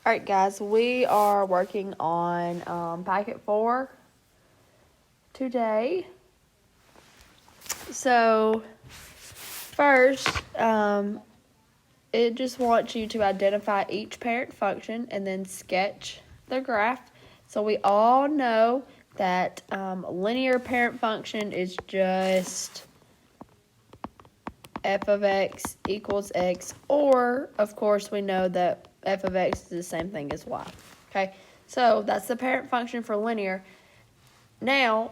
All right, guys, we are working on packet 4 today. So first, it just wants you to identify each parent function and then sketch the graph. So we all know that linear parent function is just f of x equals x, or of course we know that f of x is the same thing as y. Okay, so that's the parent function for linear. Now,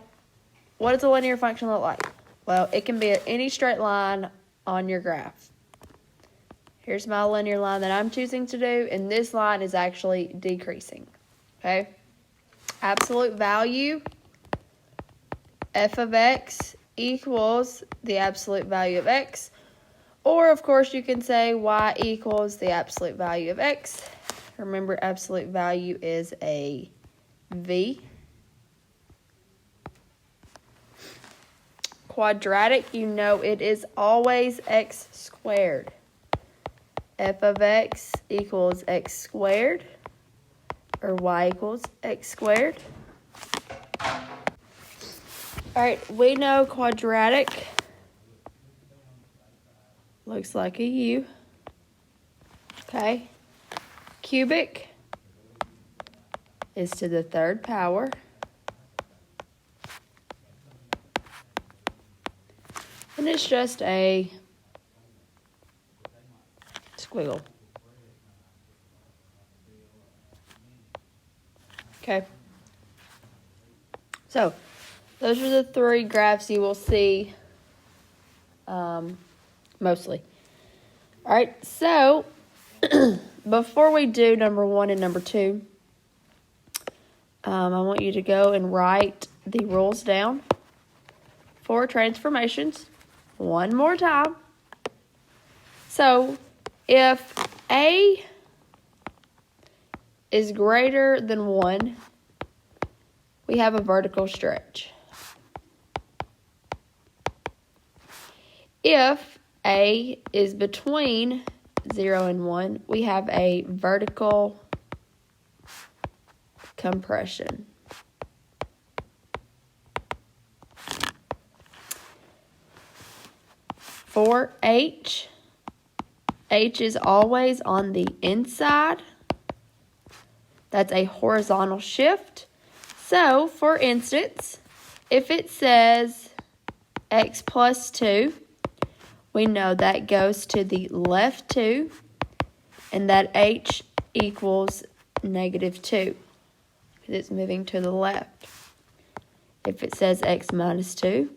what does a linear function look like? Well, it can be any straight line on your graph. Here's my linear line that I'm choosing to do, and this line is actually decreasing. Okay, absolute value f of x equals the absolute value of x. Or, of course, you can say y equals the absolute value of x. Remember, absolute value is a v. Quadratic, you know it is always x squared. F of x equals x squared, or y equals x squared. All right, we know quadratic looks like a U. Okay. Cubic is to the third power. And it's just a squiggle. Okay. So, those are the 3 graphs you will see mostly. All right, so before we do number 1 and number 2, I want you to go and write the rules down for transformations one more time. So if A is greater than 1, we have a vertical stretch. If A is between 0 and 1, we have a vertical compression. For H is always on the inside. That's a horizontal shift. So, for instance, if it says x plus 2, we know that goes to the left 2, and that h equals negative 2, because it's moving to the left. If it says x minus 2,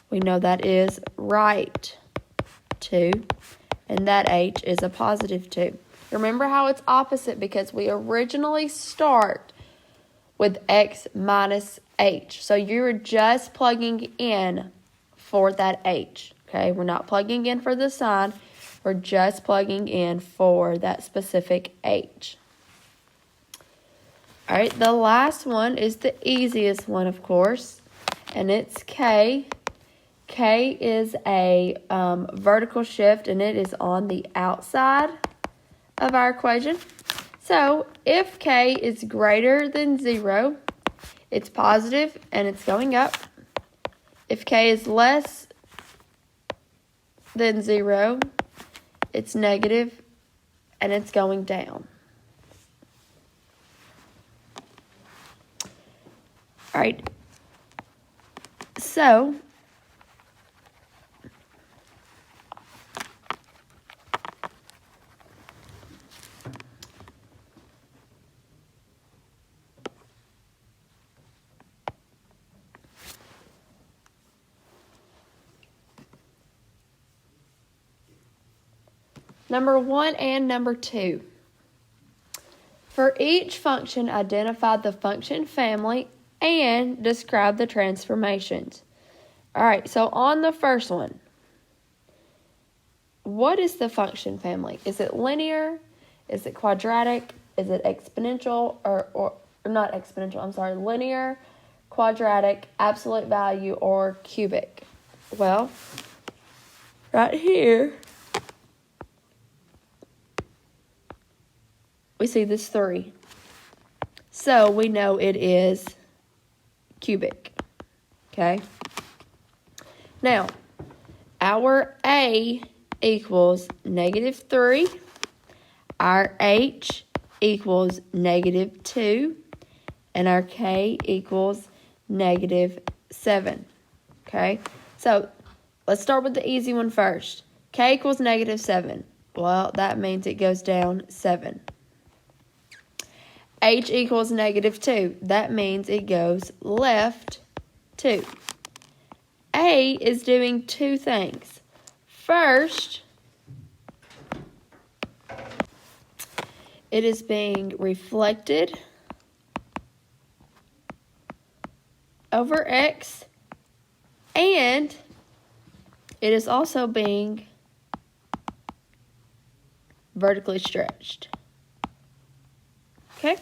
we know that is right 2, and that h is a positive 2. Remember how it's opposite, because we originally start with x minus h. So you're just plugging in for that h. Okay, we're not plugging in for the sign. We're just plugging in for that specific h. All right, the last one is the easiest one, of course, and it's k. K is a vertical shift, and it is on the outside of our equation. So if k is greater than 0, it's positive and it's going up. If k is less than 0, it's negative and it's going down. All right, so number 1 and number 2. For each function, identify the function family and describe the transformations. All right, so on the first one, what is the function family? Is it linear? Is it quadratic? Is it exponential? Or not exponential, I'm sorry, linear, quadratic, absolute value, or cubic? Well, right here, we see this 3. So we know it is cubic. Okay? Now, our A equals -3. Our H equals -2. And our K equals -7. Okay? So, let's start with the easy one first. K equals -7. Well, that means it goes down 7. H equals -2. That means it goes left 2. A is doing 2 things. First, it is being reflected over X, and it is also being vertically stretched. Okay?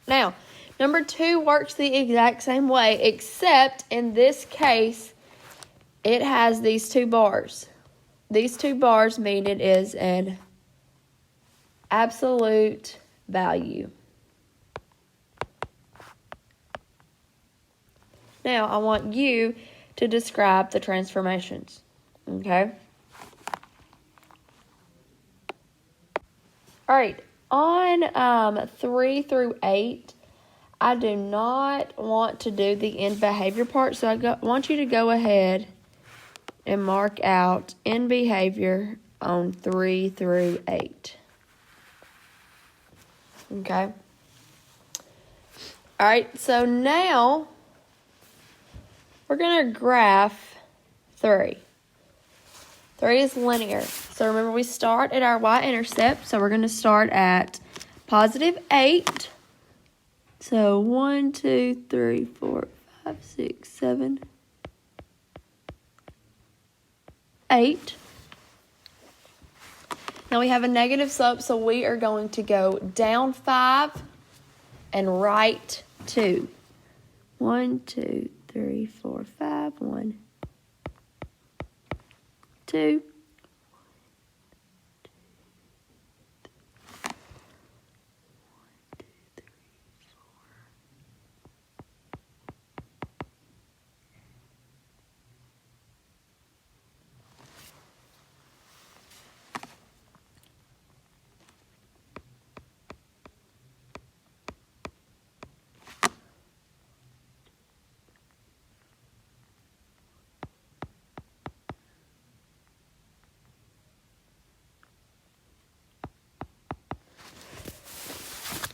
Now, number 2 works the exact same way, except in this case, it has these 2 bars. These 2 bars mean it is an absolute value. Now, I want you to describe the transformations. Okay? All right. On 3 through 8, I do not want to do the end behavior part, so I want you to go ahead and mark out end behavior on 3 through 8. Okay? All right, so now we're going to graph 3. 3 is linear. So remember, we start at our y-intercept. So we're going to start at +8. So 1, 2, 3, 4, 5, 6, 7, 8. Now we have a negative slope, so we are going to go down 5 and right 2. 1, 2, 3, 4, 5, 1, 2.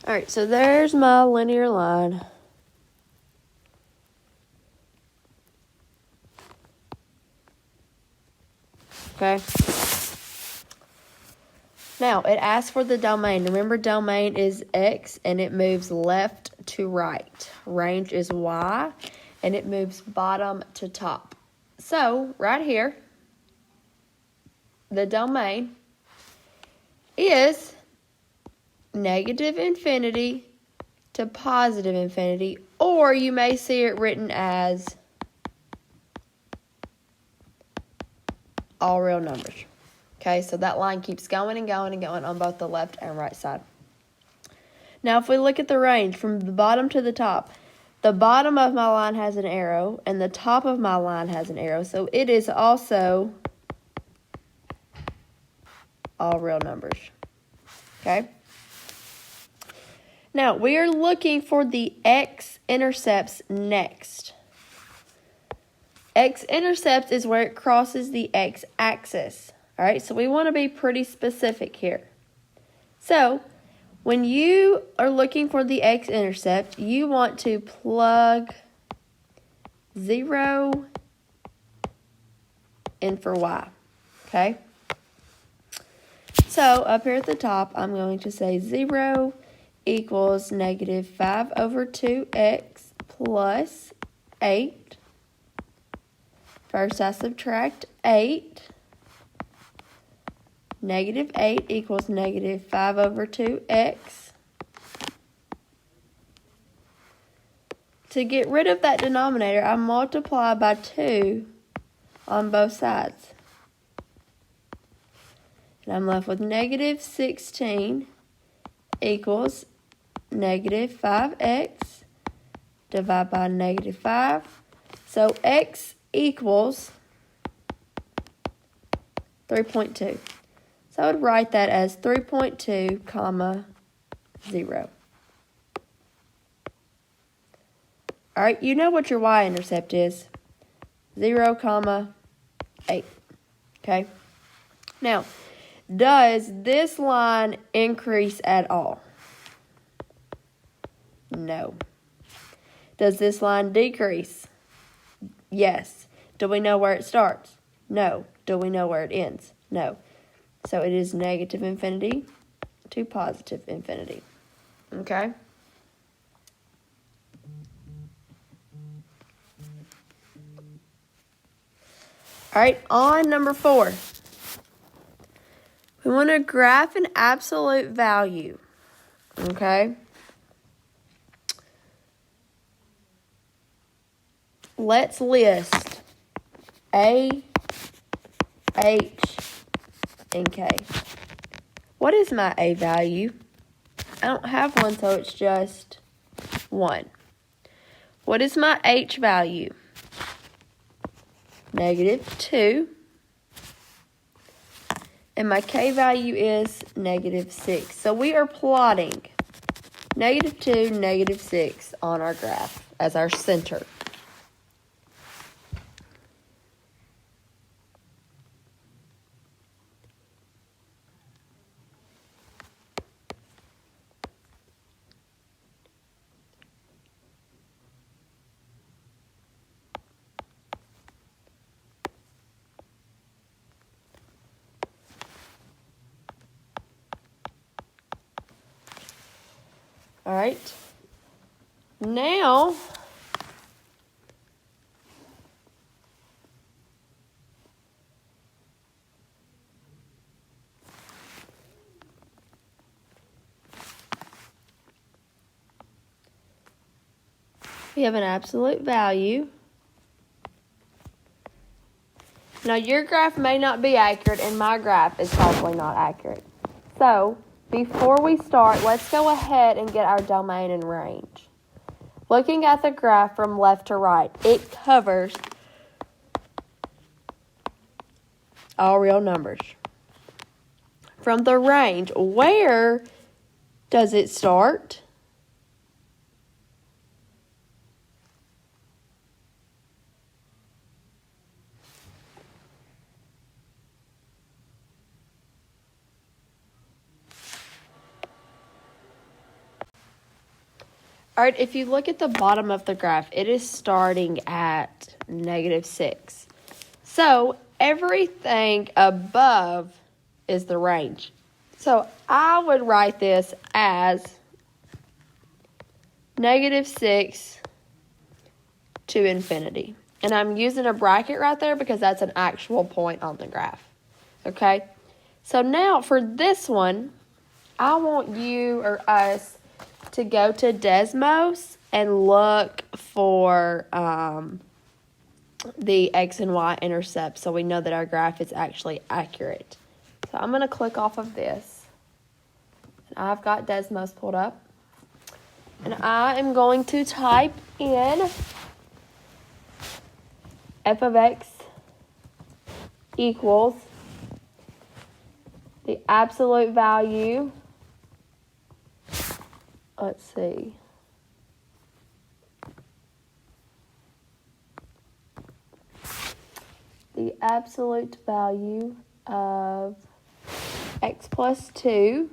All right, so there's my linear line. Okay. Now, it asks for the domain. Remember, domain is X, and it moves left to right. Range is Y, and it moves bottom to top. So, right here, the domain is -infinity to +infinity, or you may see it written as all real numbers. Okay, so that line keeps going and going and going on both the left and right side. Now, if we look at the range from the bottom to the top, the bottom of my line has an arrow, and the top of my line has an arrow, so it is also all real numbers. Okay? Now, we are looking for the x-intercepts next. X-intercept is where it crosses the x-axis. All right, so we want to be pretty specific here. So, when you are looking for the x-intercept, you want to plug 0 in for y. Okay? So, up here at the top, I'm going to say 0 equals -5/2x plus 8. First, I subtract 8. -8 equals -5/2x. To get rid of that denominator, I multiply by 2 on both sides. And I'm left with negative 16 equals negative 5x divided by negative 5. So x equals 3.2. So I would write that as 3.2 comma 0. All right, you know what your y-intercept is. 0 comma 8. Okay? Now, does this line increase at all? No. Does this line decrease? Yes. Do we know where it starts? No. Do we know where it ends? No. So it is negative infinity to positive infinity. Okay? All right, on number 4. We want to graph an absolute value. Okay? Let's list A, H, and K. What is my A value? I don't have one, so it's just 1. What is my H value? Negative 2. And my K value is negative 6. So we are plotting negative 2, negative 6 on our graph as our center. All right. Now, we have an absolute value. Now, your graph may not be accurate, and my graph is probably not accurate. So, before we start, let's go ahead and get our domain and range. Looking at the graph from left to right, it covers all real numbers. From the range, where does it start? All right, if you look at the bottom of the graph, it is starting at negative 6. So everything above is the range. So I would write this as negative 6 to infinity. And I'm using a bracket right there because that's an actual point on the graph. Okay? So now for this one, I want you or us to go to Desmos and look for the X and Y intercepts so we know that our graph is actually accurate. So I'm going to click off of this. And I've got Desmos pulled up. And I am going to type in f of x equals the absolute value. Let's see. The absolute value of x plus 2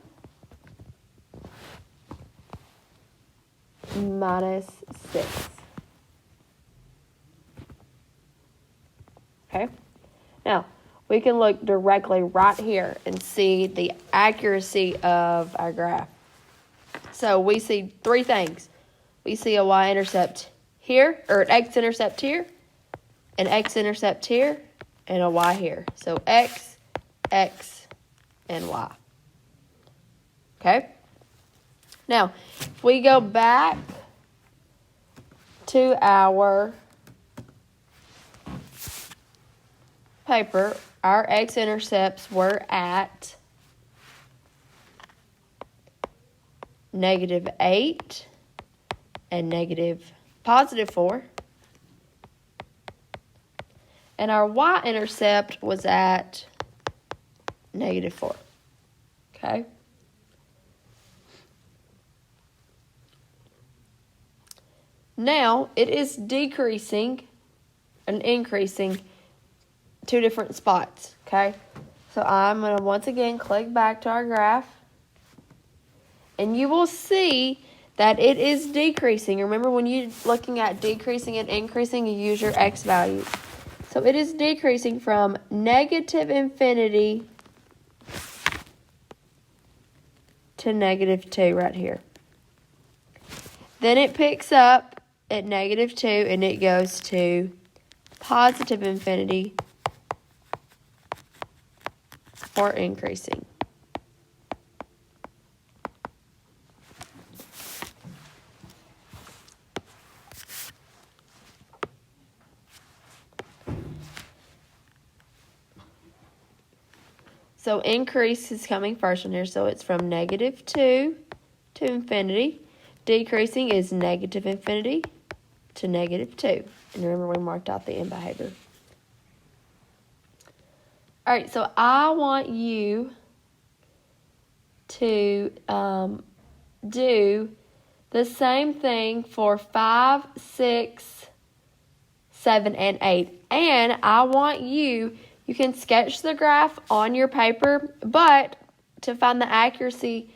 minus 6. Okay? Now, we can look directly right here and see the accuracy of our graph. So we see 3 things. We see a y-intercept here, or an x-intercept here, an x-intercept here, and a y here. So x, x, and y. Okay? Now, if we go back to our paper, our x-intercepts were at negative 8, and positive 4. And our y-intercept was at negative 4. Okay? Now, it is decreasing and increasing 2 different spots. Okay? So I'm going to once again click back to our graph. And you will see that it is decreasing. Remember, when you're looking at decreasing and increasing, you use your x values. So it is decreasing from negative infinity to negative 2 right here. Then it picks up at negative 2 and it goes to positive infinity for increasing. So increase is coming first in here. So it's from negative 2 to infinity. Decreasing is negative infinity to negative 2. And remember, we marked out the end behavior. All right, so I want you to do the same thing for 5, 6, 7, and 8. And I want you can sketch the graph on your paper, but to find the accuracy,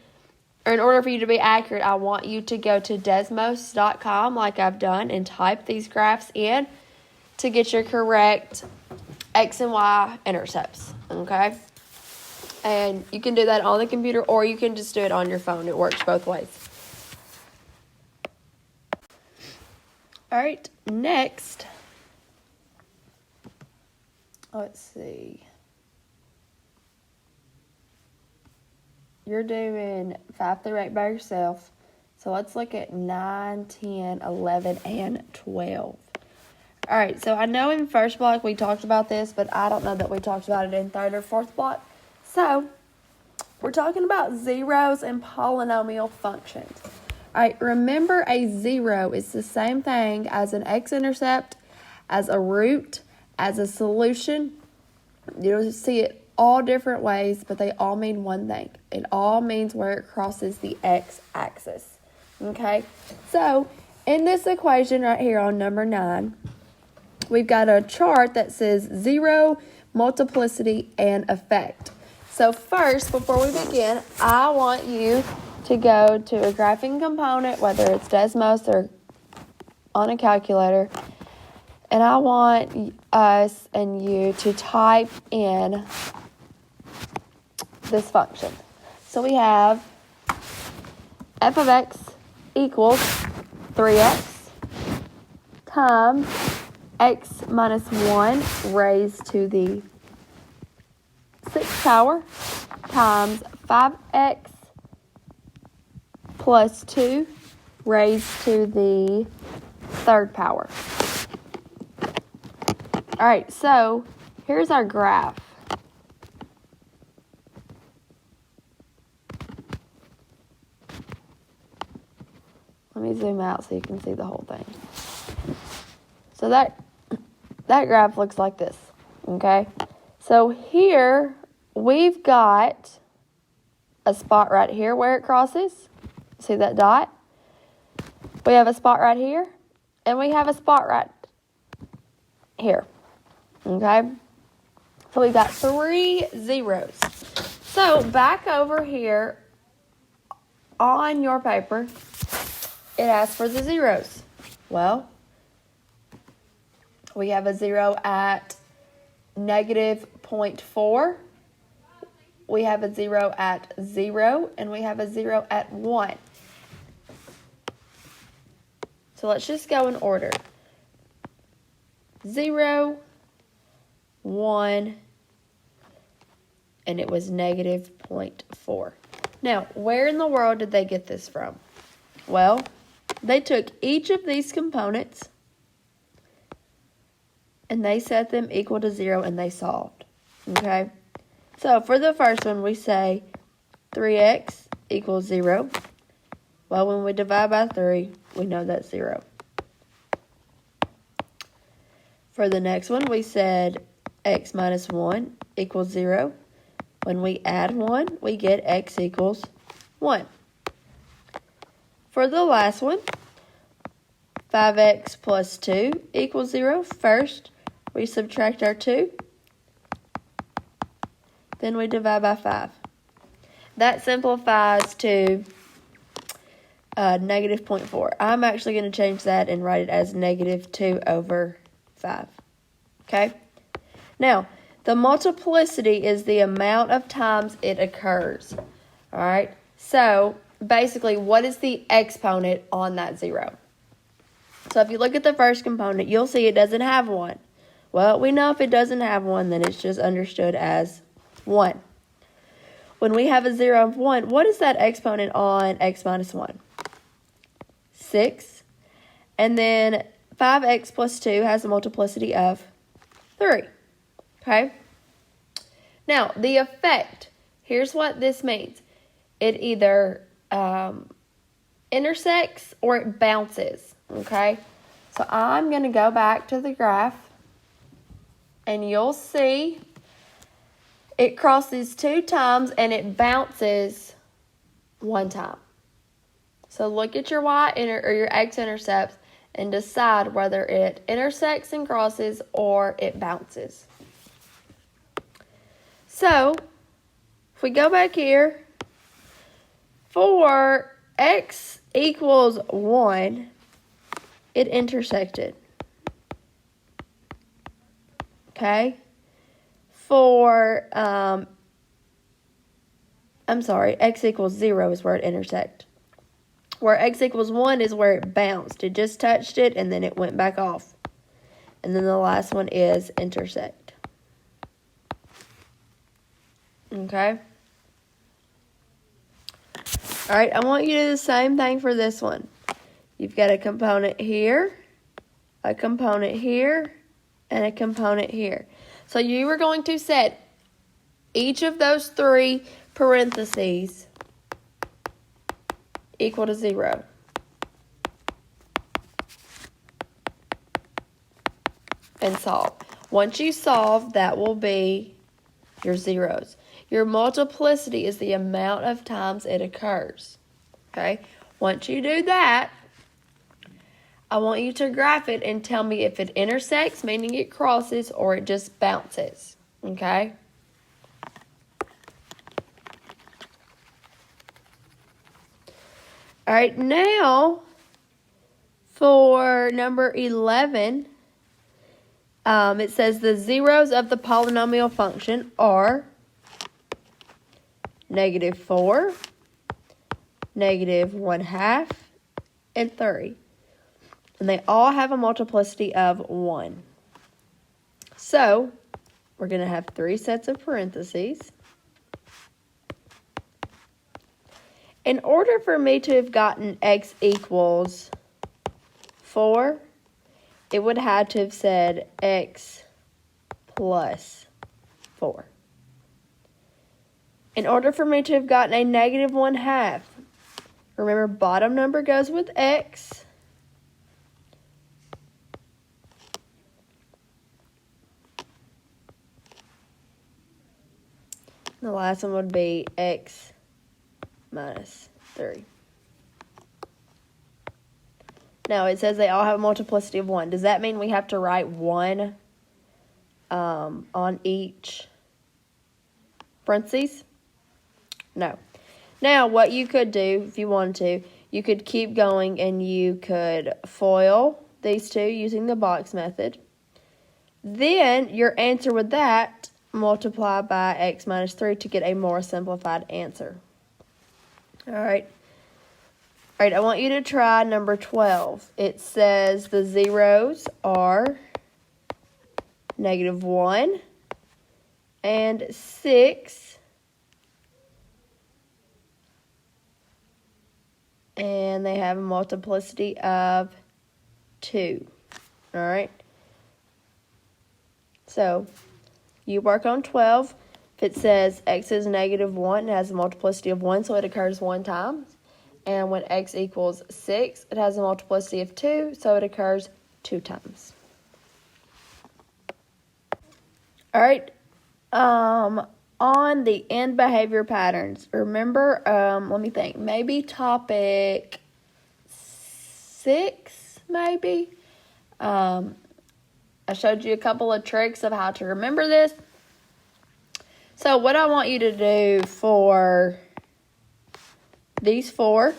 or in order for you to be accurate, I want you to go to Desmos.com like I've done and type these graphs in to get your correct X and Y intercepts, okay? And you can do that on the computer or you can just do it on your phone. It works both ways. All right, next, let's see. You're doing 5 through 8 by yourself. So let's look at 9, 10, 11, and 12. All right, so I know in first block we talked about this, but I don't know that we talked about it in third or fourth block. So we're talking about zeros and polynomial functions. All right, remember a zero is the same thing as an x-intercept, as a root, as a solution. You'll see it all different ways, but they all mean one thing. It all means where it crosses the x-axis. Okay, so in this equation right here on number 9, we've got a chart that says zero, multiplicity, and effect. So first, before we begin, I want you to go to a graphing component, whether it's Desmos or on a calculator, and I want us and you to type in this function. So we have f of x equals 3x times x minus 1 raised to the 6th power times 5x plus 2 raised to the 3rd power. All right, so here's our graph. Let me zoom out so you can see the whole thing. So that graph looks like this, okay? So here we've got a spot right here where it crosses. See that dot? We have a spot right here, and we have a spot right here, okay? So we've got 3 zeros. So back over here on your paper, it asks for the zeros. Well, we have a 0 at negative 0.4. We have a 0 at 0, and we have a 0 at 1. So let's just go in order. 0, 1, and it was negative 0.4. Now, where in the world did they get this from? Well, they took each of these components and they set them equal to 0 and they solved. Okay? So for the first one, we say 3x equals 0. Well, when we divide by 3, we know that's 0. For the next one, we said x minus 1 equals 0. When we add 1, we get x equals 1. For the last one, 5x plus 2 equals 0. First, we subtract our 2. Then we divide by 5. That simplifies to negative 0.4. I'm actually going to change that and write it as negative 2 over 5. Okay? Now, the multiplicity is the amount of times it occurs. All right? So, basically, what is the exponent on that 0? So, if you look at the first component, you'll see it doesn't have 1. Well, we know if it doesn't have 1, then it's just understood as 1. When we have a 0 of 1, what is that exponent on x minus 1? 6. And then 5x plus 2 has a multiplicity of 3. Okay? Now, the effect, here's what this means. It either intersects or it bounces. Okay? So I'm going to go back to the graph, and you'll see it crosses 2 times and it bounces 1 time. So look at your or your x-intercepts and decide whether it intersects and crosses or it bounces. So if we go back here, for x equals 1, it intersected. Okay? For, x equals 0 is where it intersects. Where x equals 1 is where it bounced. It just touched it and then it went back off. And then the last one is intersect. Okay? Alright, I want you to do the same thing for this one. You've got a component here, a component here, and a component here. So you are going to set each of those 3 parentheses equal to 0. And solve. Once you solve, that will be your zeros. Your multiplicity is the amount of times it occurs. Okay? Once you do that, I want you to graph it and tell me if it intersects, meaning it crosses, or it just bounces. Okay? All right, now for number 11, it says the zeros of the polynomial function are -4, -1/2, and 3. And they all have a multiplicity of 1. So, we're going to have 3 sets of parentheses. In order for me to have gotten x equals 4, it would have to have said x plus 4. In order for me to have gotten a -1/2, remember bottom number goes with x. The last one would be x minus 3. Now, it says they all have a multiplicity of 1. Does that mean we have to write 1 on each parentheses? No. Now, what you could do, if you wanted to, you could keep going and you could FOIL these two using the box method. Then, your answer with that, multiply by x minus 3 to get a more simplified answer. All right, I want you to try number 12. It says the zeros are -1 and 6. And they have a multiplicity of 2. All right. So, you work on 12. If it says x is -1, it has a multiplicity of 1, so it occurs 1 time. And when x equals 6, it has a multiplicity of 2, so it occurs 2 times. All right. On the end behavior patterns, remember, let me think, maybe topic 6, maybe? I showed you a couple of tricks of how to remember this. So what I want you to do for these 4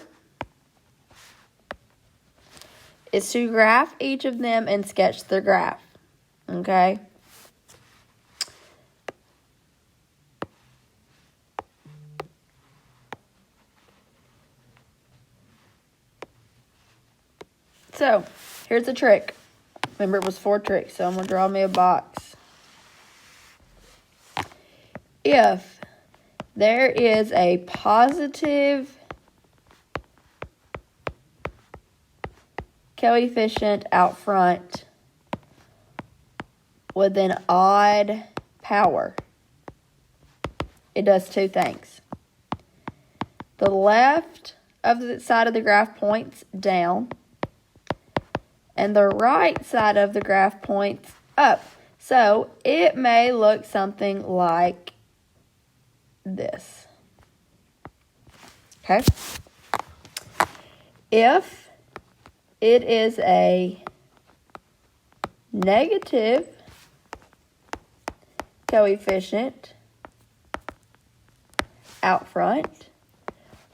is to graph each of them and sketch the graph, okay? So, here's the trick. Remember, it was 4 tricks, so I'm going to draw me a box. If there is a positive coefficient out front with an odd power, it does 2 things. The left of the side of the graph points down, and the right side of the graph points up. So it may look something like this. Okay? If it is a negative coefficient out front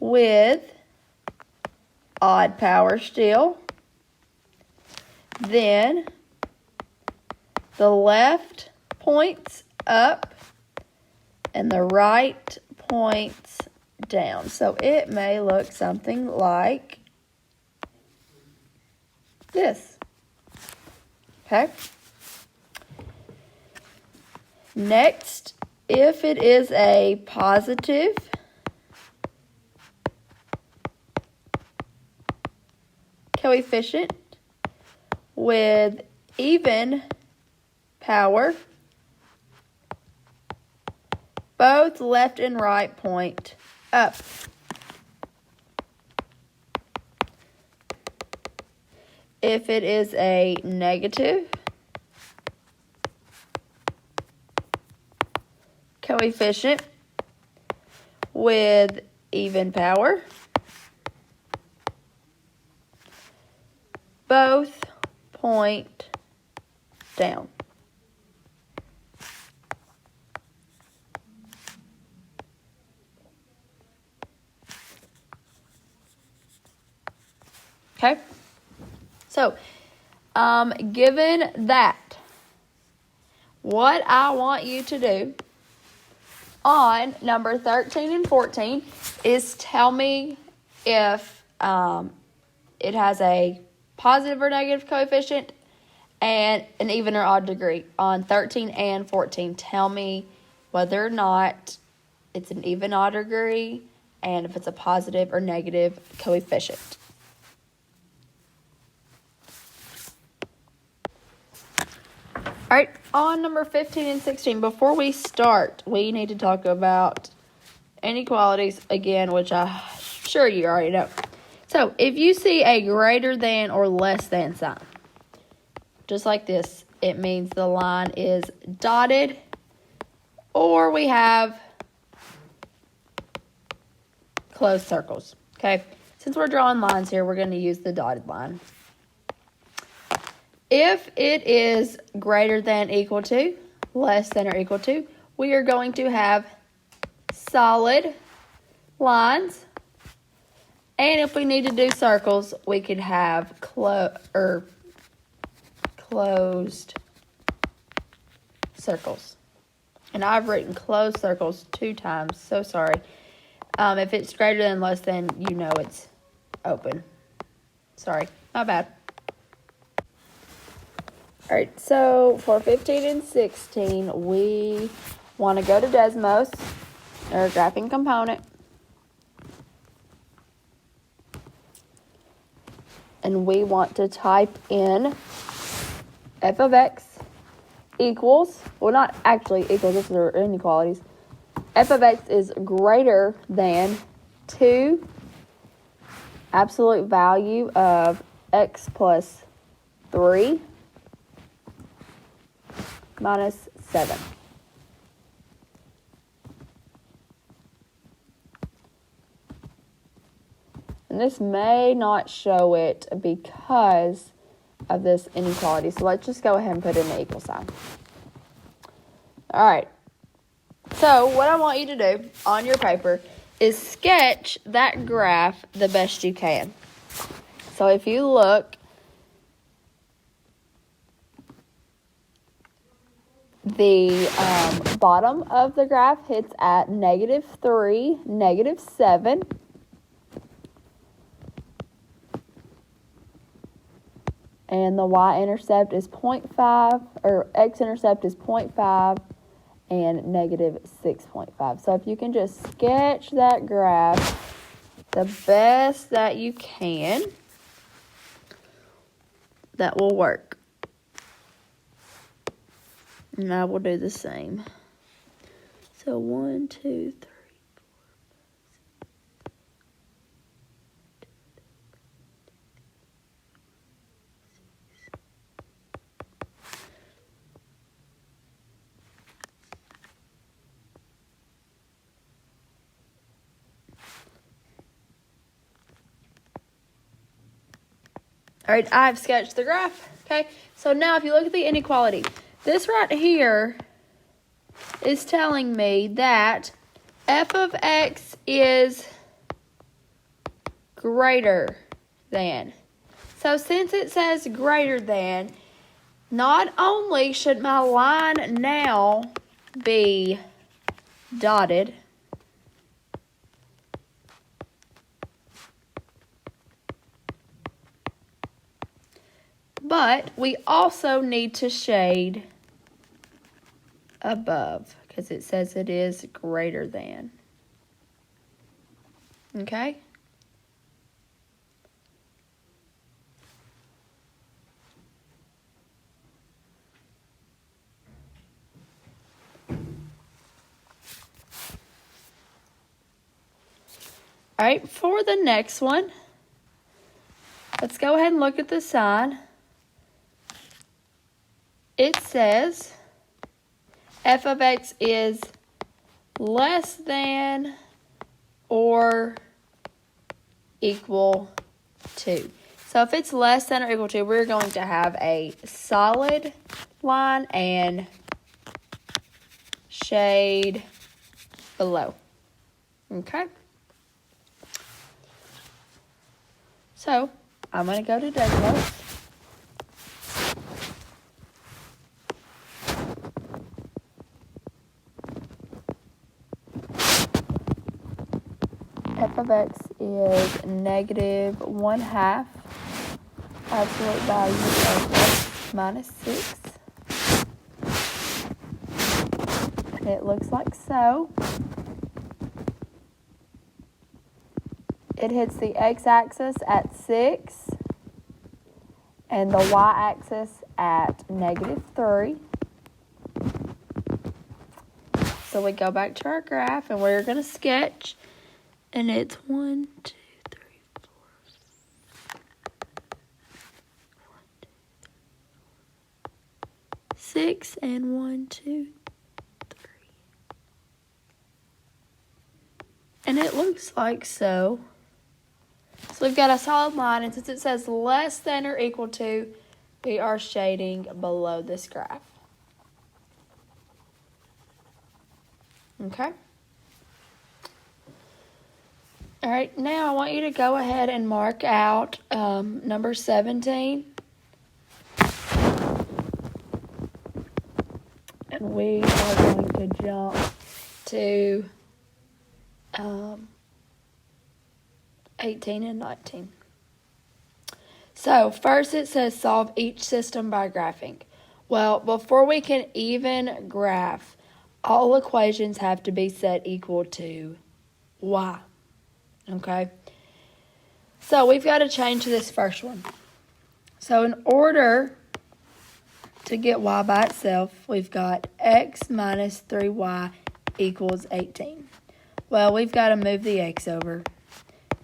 with odd power still, then the left points up and the right points down. So it may look something like this. Okay? Next, if it is a positive coefficient with even power, both left and right point up. If it is a negative coefficient with even power, both point down. Okay? So, given that, what I want you to do on number 13 and 14 is tell me if it has a positive or negative coefficient and an even or odd degree. On 13 and 14, tell me whether or not it's an even or odd degree and if it's a positive or negative coefficient. All right, on number 15 and 16, before we start, we need to talk about inequalities again, which I'm sure you already know. So, if you see a greater than or less than sign, just like this, it means the line is dotted, or we have closed circles, okay? Since we're drawing lines here, we're going to use the dotted line. If it is greater than equal to, less than or equal to, we are going to have solid lines. And if we need to do circles, we could have closed circles. And I've written closed circles 2 times, so sorry. If it's greater than, less than, you know it's open. Sorry, my bad. All right, so for 15 and 16, we want to go to Desmos, or graphing component. And we want to type in f of x equals, well, not actually equals, this is our inequalities. F of x is greater than 2 absolute value of x plus 3 minus 7. And this may not show it because of this inequality. So let's just go ahead and put in the equal sign. All right. So what I want you to do on your paper is sketch that graph the best you can. So if you look, the bottom of the graph hits at -3, -7. And the y-intercept is 0.5, or x-intercept is 0.5 and -6.5. So if you can just sketch that graph the best that you can, that will work. And I will do the same. So 1, 2, 3. All right, I've sketched the graph, okay? So now if you look at the inequality, this right here is telling me that f of x is greater than. So since it says greater than, not only should my line now be dotted, but we also need to shade above because it says it is greater than. Okay? All right, for the next one, let's go ahead and look at the sign. It says f of x is less than or equal to. So if it's less than or equal to, we're going to have a solid line and shade below. Okay? So I'm going to go to Douglas. F of x is -1/2 absolute value of x minus 6. And it looks like so. It hits the x-axis at 6 and the y-axis at -3. So we go back to our graph and we're going to sketch. And it's 1, 2, 3, 4. 1, 2, 3, 4. 6 and 1, 2, 3. And it looks like so. So we've got a solid line, and since it says less than or equal to, we are shading below this graph. Okay? All right, now I want you to go ahead and mark out number 17. And we are going to jump to 18 and 19. So first it says solve each system by graphing. Well, before we can even graph, all equations have to be set equal to y. Okay? So we've got to change this first one. So in order to get y by itself, we've got x minus 3y equals 18. Well, we've got to move the x over.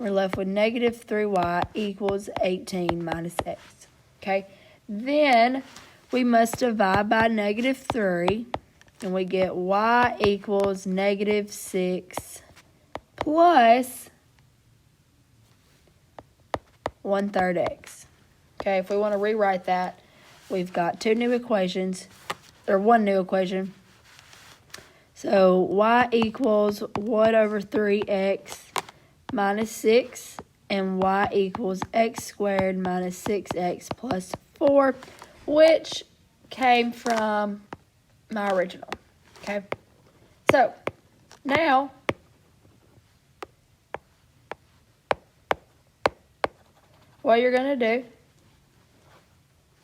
we're left with negative 3y equals 18 minus x. Okay, then we must divide by negative 3, and we get y equals negative 6 plus 1/3 x. Okay, if we want to rewrite that, we've got two new equations, or one new equation. So y equals 1/3x minus 6, and y equals x squared minus 6x plus 4, which came from my original. Okay, so now what you're going to do,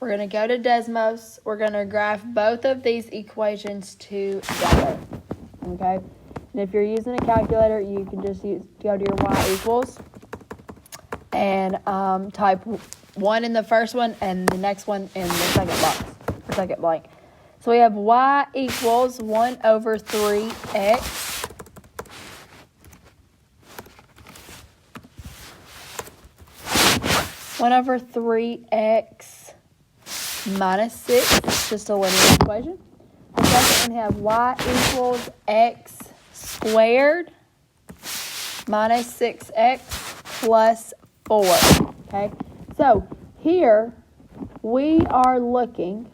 we're going to go to Desmos. We're going to graph both of these equations together. Okay, and if you're using a calculator, you can just go to your y equals and type 1 in the first one and the next one in the second box, or second blank. So we have y equals 1/3x minus 6, just a linear equation. The second one, we have y equals x squared minus 6x plus 4. Okay, so here we are looking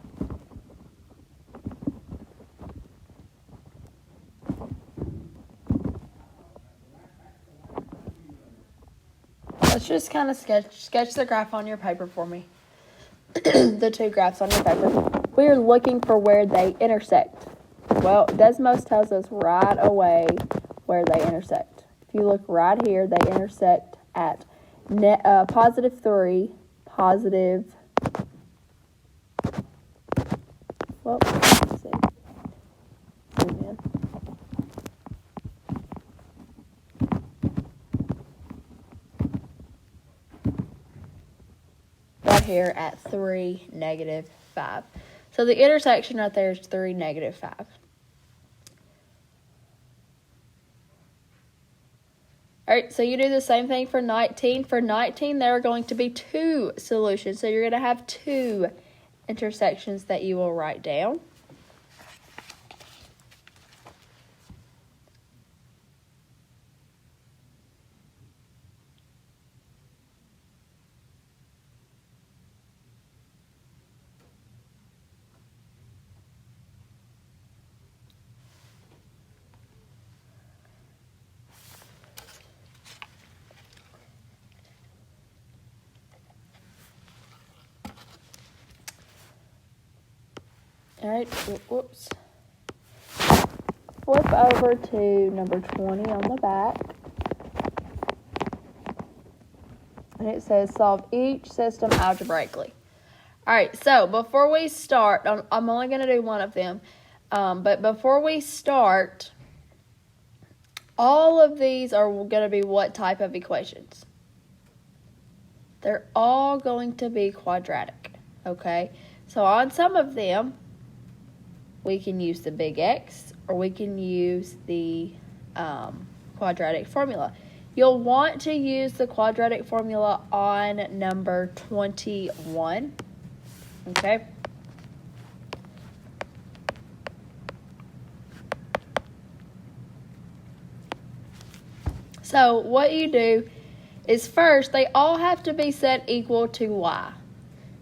let's just kind of sketch the graph on your paper for me. The two graphs on your paper. We are looking for where they intersect. Well, Desmos tells us right away where they intersect. If you look right here, they intersect at positive 3, positive. Well, let's see. Amen. Right here at 3, negative 5. So the intersection right there is 3, negative 5. All right, so you do the same thing for 19. For 19, there are going to be two solutions. So you're going to have two intersections that you will write down. All right, whoops. Flip over to number 20 on the back. And it says solve each system algebraically. All right, so before we start, I'm only going to do one of them. But before we start, all of these are going to be what type of equations? They're all going to be quadratic, okay? So on some of them, we can use the big X, or we can use the quadratic formula. You'll want to use the quadratic formula on number 21, okay? So what you do is first, they all have to be set equal to y.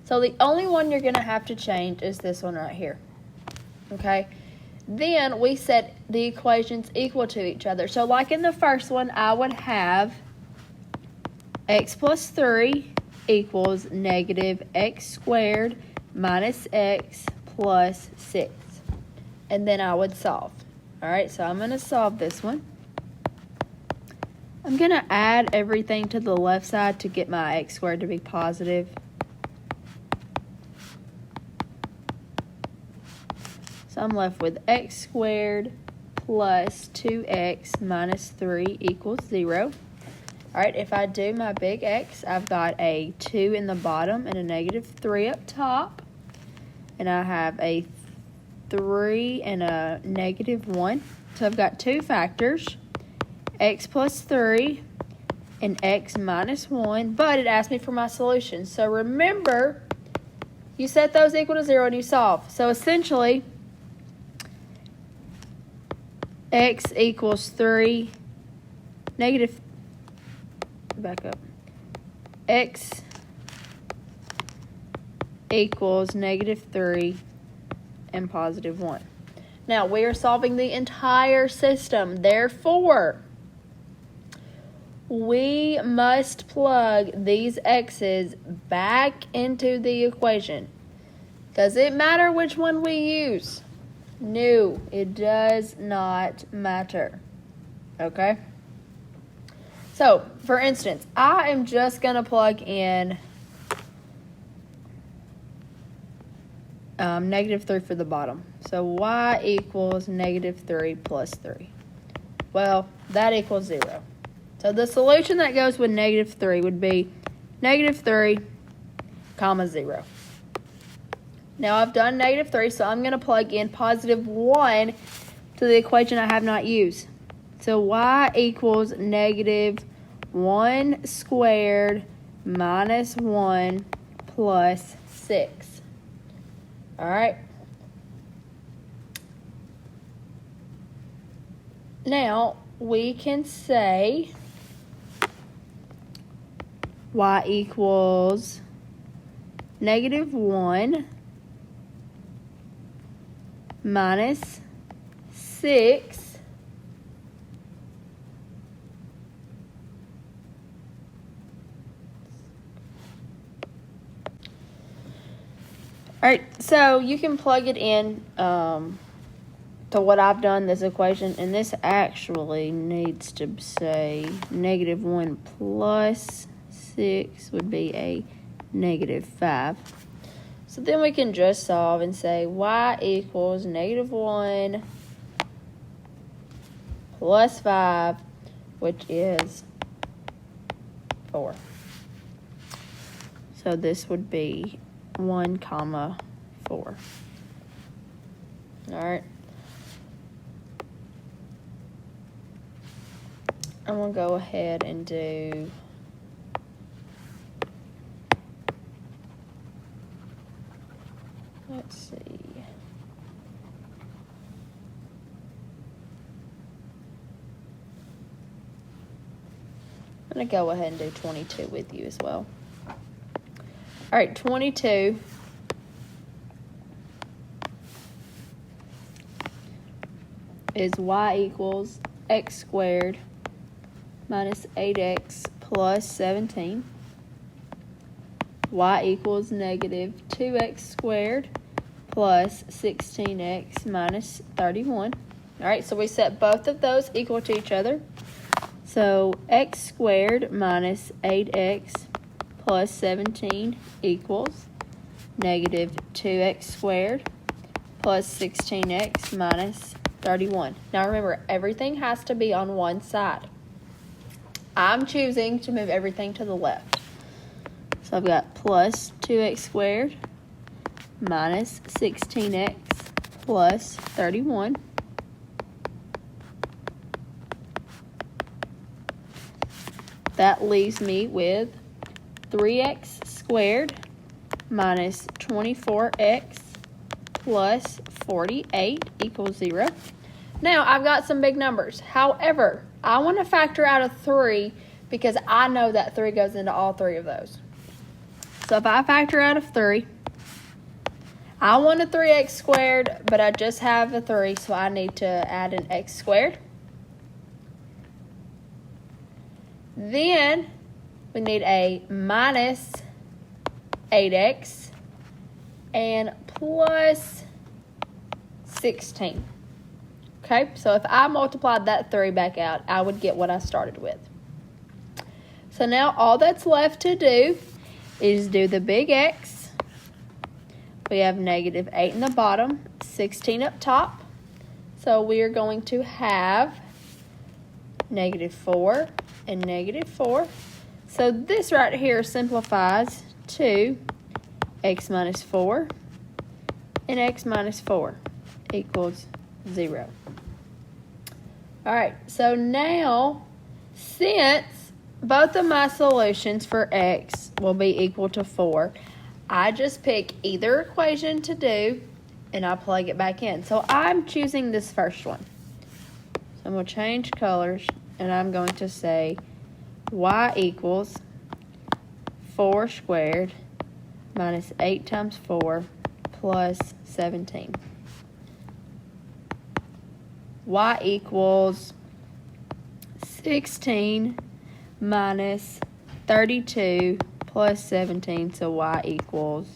So the only one you're going to have to change is this one right here. Okay, then we set the equations equal to each other. So like in the first one, I would have x plus 3 equals negative x squared minus x plus 6. And then I would solve. All right, so I'm going to solve this one. I'm going to add everything to the left side to get my x squared to be positive. So I'm left with x squared plus 2x minus 3 equals 0. All right, if I do my big X, I've got a 2 in the bottom and a negative 3 up top. And I have a 3 and a negative 1. So I've got two factors, x plus 3 and x minus 1, but it asked me for my solution. So remember, you set those equal to 0 and you solve. So essentially, x equals 3, negative, back up, x equals negative 3 and positive 1. Now, we are solving the entire system. Therefore, we must plug these x's back into the equation. Does it matter which one we use? No, it does not matter. Okay? So, for instance, I am just going to plug in negative 3 for the bottom. So y equals negative 3 plus 3. Well, that equals 0. So the solution that goes with negative 3 would be negative 3, comma 0. Now I've done negative 3, so I'm going to plug in positive 1 to the equation I have not used. So y equals negative 1 squared minus 1 plus 6. All right. Now we can say y equals negative 1 minus 6 All right, so you can plug it in to what I've done, this equation, and this actually needs to say negative 1 plus 6 would be a negative 5. So then we can just solve and say y equals negative 1 plus 5, which is 4. So this would be 1 comma 4. All right. I'm going to go ahead and do let's see. I'm going to go ahead and do 22 with you as well. All right, 22 is y equals x squared minus 8x plus 17. Y equals negative 2x squared plus 16x minus 31. All right, so we set both of those equal to each other. So x squared minus 8x plus 17 equals negative 2x squared plus 16x minus 31. Now remember, everything has to be on one side. I'm choosing to move everything to the left. So I've got plus 2x squared minus 16x plus 31. That leaves me with 3x squared minus 24x plus 48 equals 0. Now, I've got some big numbers. However, I want to factor out a 3 because I know that 3 goes into all three of those. So if I factor out a 3, I want a 3x squared, but I just have a 3, so I need to add an x squared. Then we need a minus 8x and plus 16. Okay, so if I multiplied that 3 back out, I would get what I started with. So now all that's left to do is do the big X. We have negative 8 in the bottom, 16 up top. So we are going to have negative 4 and negative 4. So this right here simplifies to x minus 4 and x minus 4 equals 0. All right, so now since both of my solutions for x will be equal to 4. I just pick either equation to do, and I plug it back in. So I'm choosing this first one. So I'm going to change colors, and I'm going to say y equals 4 squared minus 8 times 4 plus 17. Y equals 16 minus 32 plus 17, so y equals,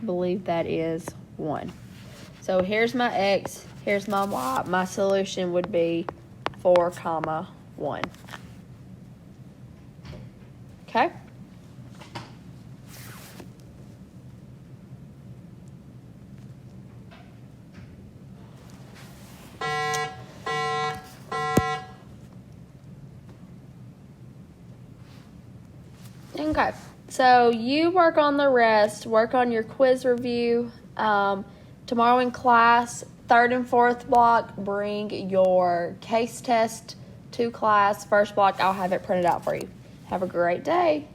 I believe that is 1. So here's my x, here's my y. My solution would be 4, 1. Okay? Okay, so you work on the rest, work on your quiz review. Tomorrow in class, 3rd and 4th block, bring your case test to class. 1st block, I'll have it printed out for you. Have a great day.